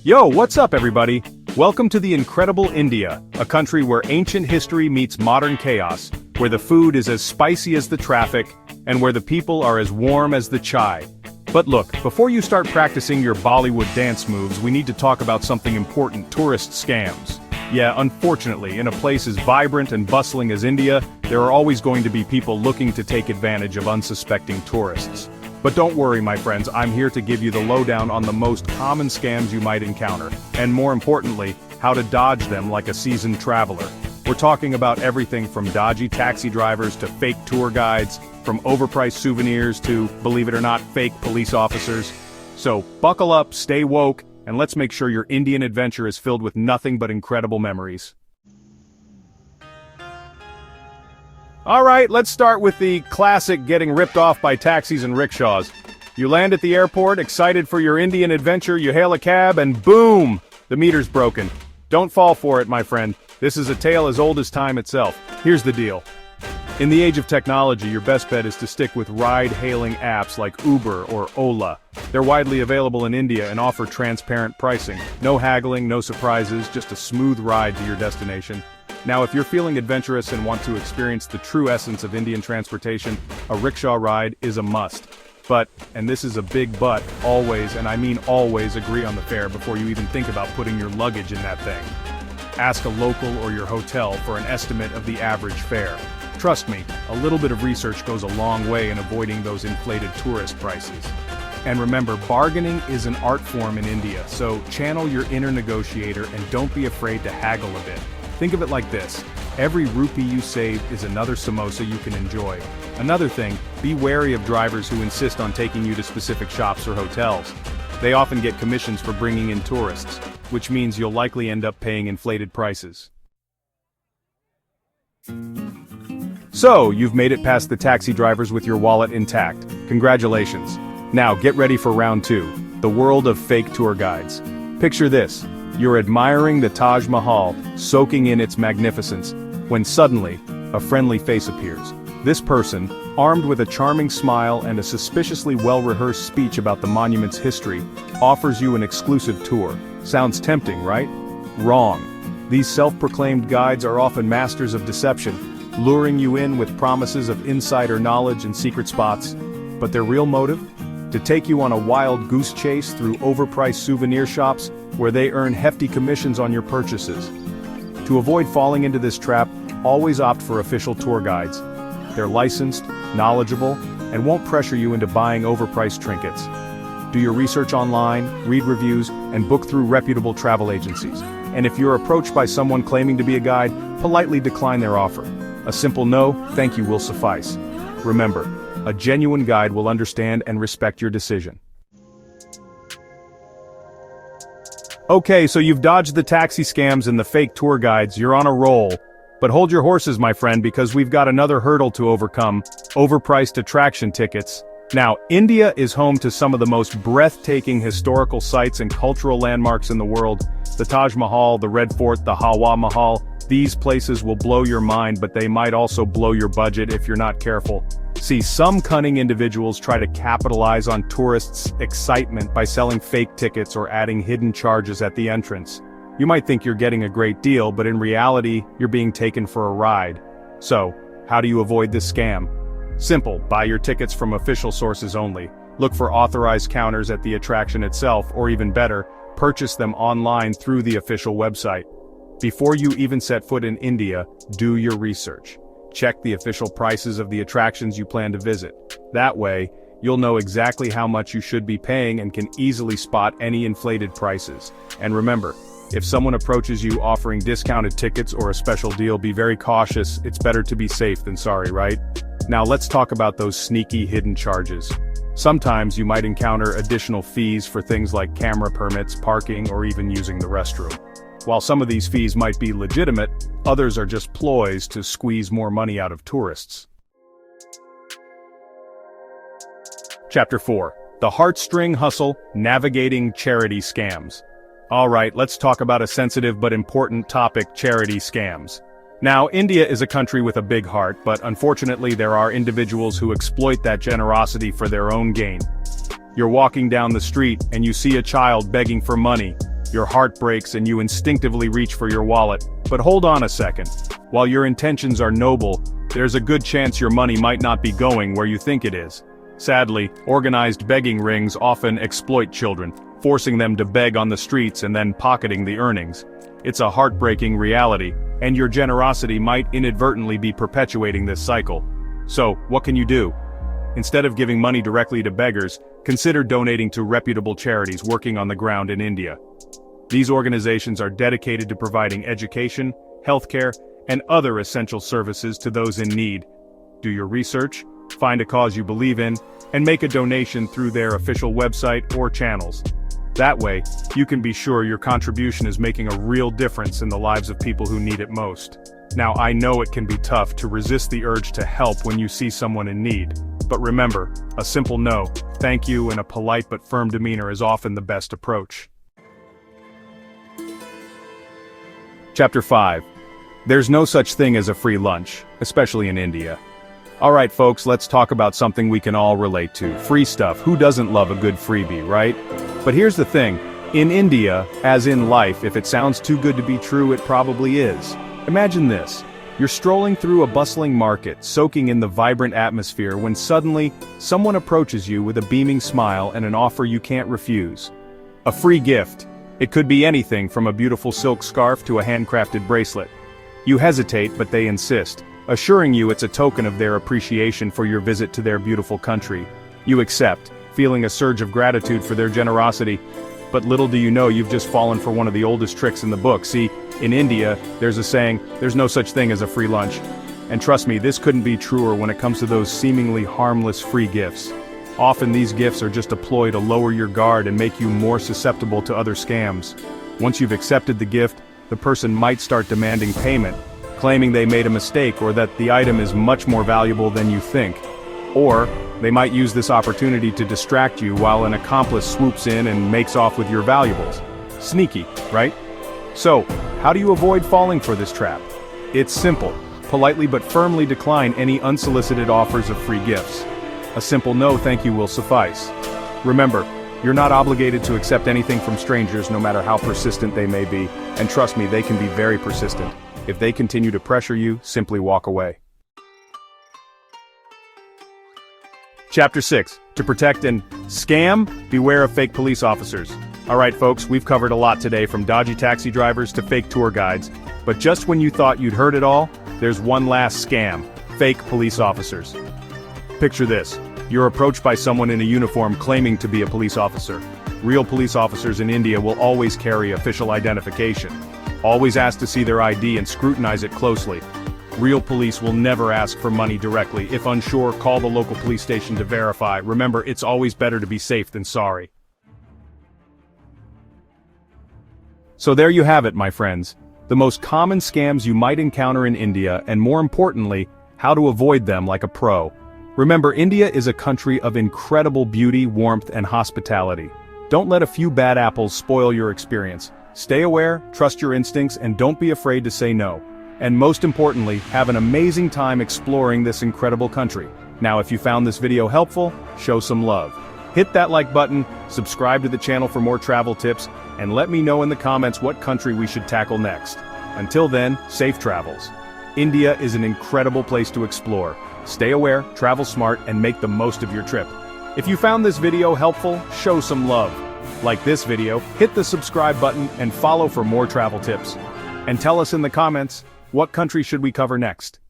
Yo, what's up everybody? Welcome to the incredible India, a country where ancient history meets modern chaos, where the food is as spicy as the traffic, and where the people are as warm as the chai. But look, before you start practicing your Bollywood dance moves, we need to talk about something important: tourist scams. Yeah, unfortunately, in a place as vibrant and bustling as India, there are always going to be people looking to take advantage of unsuspecting tourists. But don't worry my friends, I'm here to give you the lowdown on the most common scams you might encounter, and more importantly, how to dodge them like a seasoned traveler. We're talking about everything from dodgy taxi drivers to fake tour guides, from overpriced souvenirs to, believe it or not, fake police officers. So, buckle up, stay woke, and let's make sure your Indian adventure is filled with nothing but incredible memories. Alright, let's start with the classic getting ripped off by taxis and rickshaws. You land at the airport, excited for your Indian adventure, you hail a cab, and boom! The meter's broken. Don't fall for it, my friend. This is a tale as old as time itself. Here's the deal. In the age of technology, your best bet is to stick with ride-hailing apps like Uber or Ola. They're widely available in India and offer transparent pricing. No haggling, no surprises, just a smooth ride to your destination. Now if you're feeling adventurous and want to experience the true essence of Indian transportation, a rickshaw ride is a must. But, and this is a big but, always, and I mean always, agree on the fare before you even think about putting your luggage in that thing. Ask a local or your hotel for an estimate of the average fare. Trust me, a little bit of research goes a long way in avoiding those inflated tourist prices. And remember, bargaining is an art form in India, so channel your inner negotiator and don't be afraid to haggle a bit. Think of it like this: every rupee you save is another samosa you can enjoy. Another thing, be wary of drivers who insist on taking you to specific shops or hotels. They often get commissions for bringing in tourists, which means you'll likely end up paying inflated prices. So, you've made it past the taxi drivers with your wallet intact. Congratulations. Now get ready for round 2, the world of fake tour guides. Picture this. You're admiring the Taj Mahal, soaking in its magnificence, when suddenly, a friendly face appears. This person, armed with a charming smile and a suspiciously well-rehearsed speech about the monument's history, offers you an exclusive tour. Sounds tempting, right? Wrong. These self-proclaimed guides are often masters of deception, luring you in with promises of insider knowledge and secret spots. But their real motive? To take you on a wild goose chase through overpriced souvenir shops, where they earn hefty commissions on your purchases. To avoid falling into this trap, always opt for official tour guides. They're licensed, knowledgeable, and won't pressure you into buying overpriced trinkets. Do your research online, read reviews, and book through reputable travel agencies. And if you're approached by someone claiming to be a guide, politely decline their offer. A simple no, thank you will suffice. Remember, a genuine guide will understand and respect your decision. Okay, so you've dodged the taxi scams and the fake tour guides, you're on a roll. But hold your horses, my friend, because we've got another hurdle to overcome: overpriced attraction tickets. Now, India is home to some of the most breathtaking historical sites and cultural landmarks in the world. The Taj Mahal, the Red Fort, the Hawa Mahal. These places will blow your mind, but they might also blow your budget if you're not careful. See, some cunning individuals try to capitalize on tourists' excitement by selling fake tickets or adding hidden charges at the entrance. You might think you're getting a great deal, but in reality, you're being taken for a ride. So, how do you avoid this scam? Simple, buy your tickets from official sources only. Look for authorized counters at the attraction itself, or even better, purchase them online through the official website. Before you even set foot in India, do your research. Check the official prices of the attractions you plan to visit. That way, you'll know exactly how much you should be paying and can easily spot any inflated prices. And remember, if someone approaches you offering discounted tickets or a special deal, be very cautious. It's better to be safe than sorry, right? Now let's talk about those sneaky hidden charges. Sometimes you might encounter additional fees for things like camera permits, parking, or even using the restroom. While some of these fees might be legitimate, others are just ploys to squeeze more money out of tourists. Chapter 4. The Heartstring Hustle, Navigating Charity Scams. Alright, let's talk about a sensitive but important topic: charity scams. Now, India is a country with a big heart, but unfortunately there are individuals who exploit that generosity for their own gain. You're walking down the street and you see a child begging for money. Your heart breaks and you instinctively reach for your wallet. But hold on a second. While your intentions are noble, there's a good chance your money might not be going where you think it is. Sadly, organized begging rings often exploit children, forcing them to beg on the streets and then pocketing the earnings. It's a heartbreaking reality, and your generosity might inadvertently be perpetuating this cycle. So, what can you do? Instead of giving money directly to beggars, consider donating to reputable charities working on the ground in India. These organizations are dedicated to providing education, healthcare, and other essential services to those in need. Do your research, find a cause you believe in, and make a donation through their official website or channels. That way, you can be sure your contribution is making a real difference in the lives of people who need it most. Now, I know it can be tough to resist the urge to help when you see someone in need. But remember, a simple no, thank you, and a polite but firm demeanor is often the best approach. Chapter 5. There's no such thing as a free lunch, especially in India. Alright folks, let's talk about something we can all relate to. Free stuff. Who doesn't love a good freebie, right? But here's the thing. In India, as in life, if it sounds too good to be true, it probably is. Imagine this. You're strolling through a bustling market, soaking in the vibrant atmosphere, when suddenly, someone approaches you with a beaming smile and an offer you can't refuse. A free gift. It could be anything from a beautiful silk scarf to a handcrafted bracelet. You hesitate, but they insist, assuring you it's a token of their appreciation for your visit to their beautiful country. You accept, feeling a surge of gratitude for their generosity. But little do you know you've just fallen for one of the oldest tricks in the book. See, in India, there's a saying, there's no such thing as a free lunch. And trust me, this couldn't be truer when it comes to those seemingly harmless free gifts. Often these gifts are just a ploy to lower your guard and make you more susceptible to other scams. Once you've accepted the gift, the person might start demanding payment, claiming they made a mistake or that the item is much more valuable than you think. Or, they might use this opportunity to distract you while an accomplice swoops in and makes off with your valuables. Sneaky, right? So, how do you avoid falling for this trap? It's simple. Politely but firmly decline any unsolicited offers of free gifts. A simple no thank you will suffice. Remember, you're not obligated to accept anything from strangers no matter how persistent they may be, and trust me, they can be very persistent. If they continue to pressure you, simply walk away. Chapter 6. To protect and scam, beware of fake police officers. Alright folks, we've covered a lot today, from dodgy taxi drivers to fake tour guides. But just when you thought you'd heard it all, there's one last scam: fake police officers. Picture this. You're approached by someone in a uniform claiming to be a police officer. Real police officers in India will always carry official identification. Always ask to see their ID and scrutinize it closely. Real police will never ask for money directly. If unsure, call the local police station to verify. Remember, it's always better to be safe than sorry. So there you have it, my friends. The most common scams you might encounter in India, and more importantly, how to avoid them like a pro. Remember, India is a country of incredible beauty, warmth, and hospitality. Don't let a few bad apples spoil your experience. Stay aware, trust your instincts, and don't be afraid to say no. And most importantly, have an amazing time exploring this incredible country. Now, if you found this video helpful, show some love. Hit that like button, subscribe to the channel for more travel tips, and let me know in the comments what country we should tackle next. Until then, safe travels. India is an incredible place to explore. Stay aware, travel smart, and make the most of your trip. If you found this video helpful, show some love. Like this video, hit the subscribe button and follow for more travel tips. And tell us in the comments, what country should we cover next?